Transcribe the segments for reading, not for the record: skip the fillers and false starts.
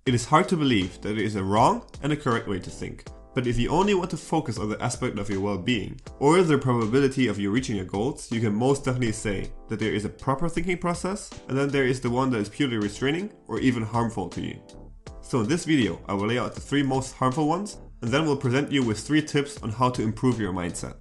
It is hard to believe that there is a wrong and a correct way to think. But if you only want to focus on the aspect of your well-being, or the probability of you reaching your goals, you can most definitely say that there is a proper thinking process, and then there is the one that is purely restraining or even harmful to you. So in this video, I will lay out the 3 most harmful ones, and then we'll present you with 3 tips on how to improve your mindset.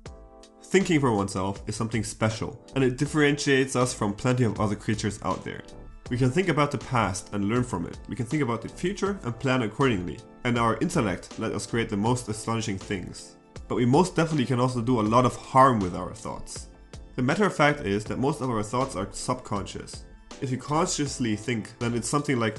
Thinking for oneself is something special, and it differentiates us from plenty of other creatures out there. We can think about the past and learn from it. We can think about the future and plan accordingly. And our intellect let us create the most astonishing things. But we most definitely can also do a lot of harm with our thoughts. The matter of fact is that most of our thoughts are subconscious. If you consciously think, then it's something like,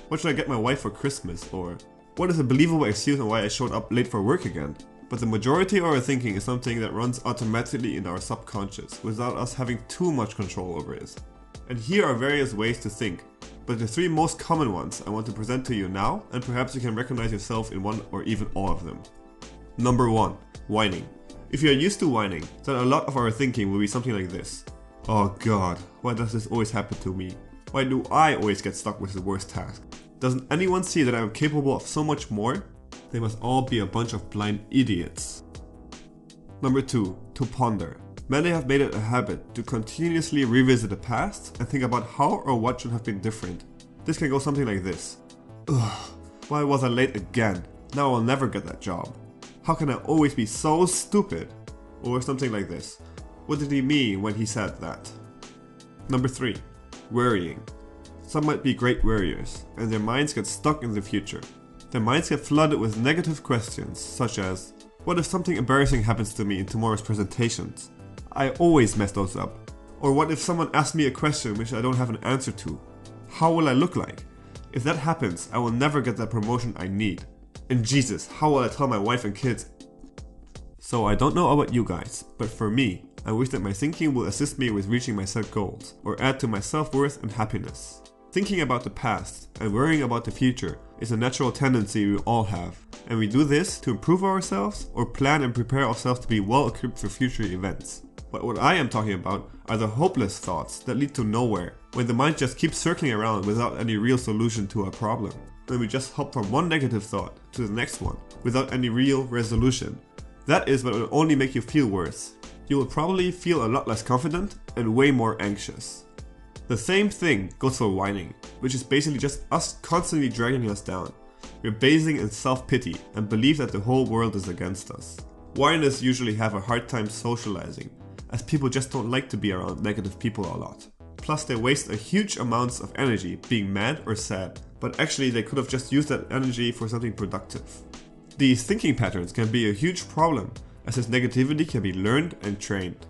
what should I get my wife for Christmas? Or, what is a believable excuse on why I showed up late for work again? But the majority of our thinking is something that runs automatically in our subconscious, without us having too much control over it. And here are various ways to think, but the 3 most common ones I want to present to you now, and perhaps you can recognize yourself in one or even all of them. Number 1. Whining. If you are used to whining, then a lot of our thinking will be something like this. Oh god, why does this always happen to me? Why do I always get stuck with the worst task? Doesn't anyone see that I am capable of so much more? They must all be a bunch of blind idiots. Number 2. To ponder. Many have made it a habit to continuously revisit the past and think about how or what should have been different. This can go something like this. Ugh, why was I late again? Now I'll never get that job. How can I always be so stupid? Or something like this. What did he mean when he said that? Number 3. Worrying. Some might be great worriers, and their minds get stuck in the future. Their minds get flooded with negative questions, such as, what if something embarrassing happens to me in tomorrow's presentations? I always mess those up. Or what if someone asks me a question which I don't have an answer to? How will I look like? If that happens, I will never get that promotion I need. And Jesus, how will I tell my wife and kids? So I don't know about you guys, but for me, I wish that my thinking will assist me with reaching my set goals, or add to my self-worth and happiness. Thinking about the past and worrying about the future is a natural tendency we all have, and we do this to improve ourselves or plan and prepare ourselves to be well equipped for future events. But what I am talking about are the hopeless thoughts that lead to nowhere, when the mind just keeps circling around without any real solution to a problem. When we just hop from one negative thought to the next one without any real resolution. That is what will only make you feel worse. You will probably feel a lot less confident and way more anxious. The same thing goes for whining, which is basically just us constantly dragging us down. We're basing in self-pity and believe that the whole world is against us. Whiners usually have a hard time socializing, as people just don't like to be around negative people a lot. Plus they waste a huge amounts of energy being mad or sad, but actually they could have just used that energy for something productive. These thinking patterns can be a huge problem, as this negativity can be learned and trained.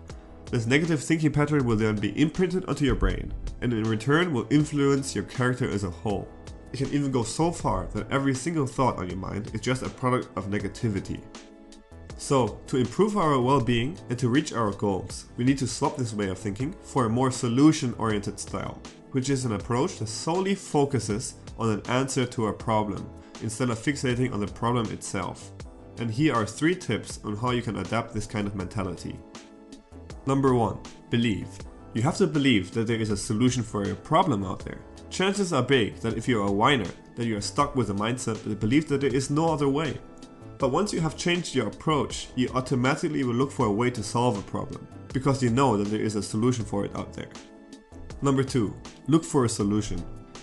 This negative thinking pattern will then be imprinted onto your brain, and in return will influence your character as a whole. It can even go so far that every single thought on your mind is just a product of negativity. So, to improve our well-being and to reach our goals, we need to swap this way of thinking for a more solution-oriented style, which is an approach that solely focuses on an answer to a problem, instead of fixating on the problem itself. And here are 3 tips on how you can adapt this kind of mentality. Number 1. Believe. You have to believe that there is a solution for your problem out there. Chances are big that if you're a whiner, that you are stuck with a mindset that believes that there is no other way. But once you have changed your approach, you automatically will look for a way to solve a problem, because you know that there is a solution for it out there. Number 2. Look for a solution.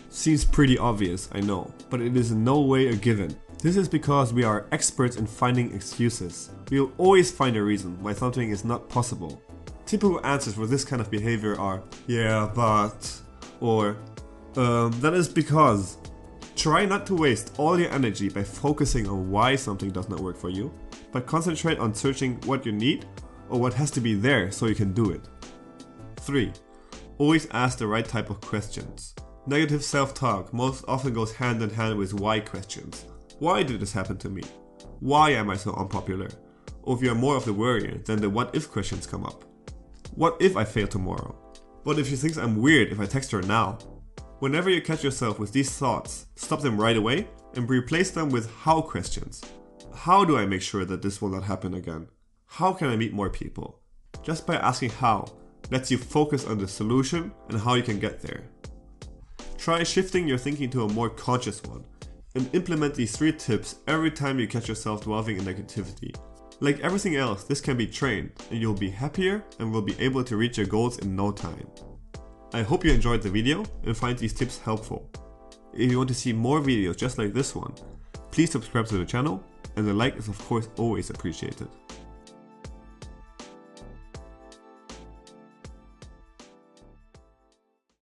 Seems pretty obvious, I know, but it is in no way a given. This is because we are experts in finding excuses. We will always find a reason why something is not possible. Typical answers for this kind of behavior are, yeah, but, or, that is because. Try not to waste all your energy by focusing on why something does not work for you, but concentrate on searching what you need or what has to be there so you can do it. 3. Always ask the right type of questions. Negative self-talk most often goes hand in hand with why questions. Why did this happen to me? Why am I so unpopular? Or if you are more of the worrier, then the what if questions come up. What if I fail tomorrow? What if she thinks I'm weird if I text her now? Whenever you catch yourself with these thoughts, stop them right away and replace them with how questions. How do I make sure that this will not happen again? How can I meet more people? Just by asking how lets you focus on the solution and how you can get there. Try shifting your thinking to a more conscious one and implement these 3 tips every time you catch yourself dwelling in negativity. Like everything else, this can be trained, and you'll be happier and will be able to reach your goals in no time. I hope you enjoyed the video and find these tips helpful. If you want to see more videos just like this one, please subscribe to the channel, and a like is of course always appreciated.